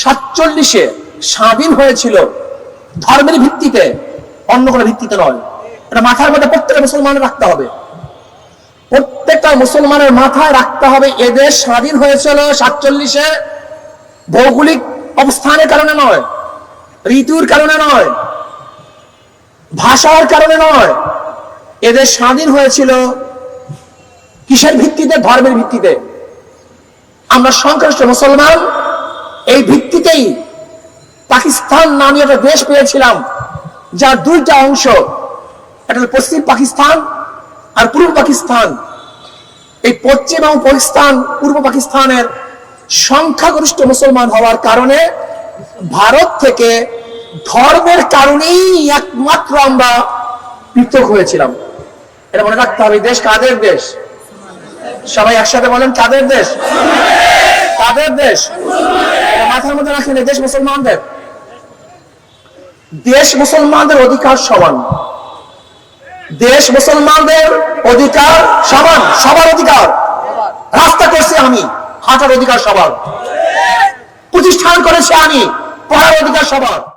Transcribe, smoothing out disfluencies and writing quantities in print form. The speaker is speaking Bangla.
47-এ স্বাধীন হয়েছিল ধর্মের ভিত্তিতে, অন্য কোনো ভিত্তিতে নয়। এটা মাথার মধ্যে প্রত্যেকটা মুসলমানের রাখতে হবে। প্রত্যেকটা মুসলমানের মাথায় রাখতে হবে, এদেশ স্বাধীন হয়েছিল 47-এ ভৌগোলিক অবস্থানের কারণে নয়, ঋতুর কারণে নয়, ভাষার কারণে নয়। এদেশ স্বাধীন হয়েছিল কিসের ভিত্তিতে? ধর্মের ভিত্তিতে। আমরা সংখ্যাগরিষ্ঠ মুসলমান, এই ভিত্তিতেই পাকিস্তান নামে একটা দেশ পেয়েছিলাম, যার দুইটা অংশ, একটা হল পশ্চিম পাকিস্তান আর পূর্ব পাকিস্তান। এই পশ্চিম এবং পাকিস্তান, পূর্ব পাকিস্তানের সংখ্যাগরিষ্ঠ মুসলমান হওয়ার কারণে ভারত থেকে ধর্মের কারণেই একমাত্র আমরা পৃথক হয়েছিলাম। এটা মনে রাখতে হবে। দেশ কাদের দেশ? সবাই একসাথে বলেন, কাদের দেশ? কাদের দেশ? মাথার মধ্যে রাখেন, দেশ মুসলমানদের। দেশ মুসলমানদের অধিকার সমান, দেশ মুসলমানদের অধিকার সমান, সবার অধিকার। রাস্তা করছি আমি, হাঁটার অধিকার সবার। প্রতিষ্ঠান করেছি আমি, পড়ার অধিকার সবার।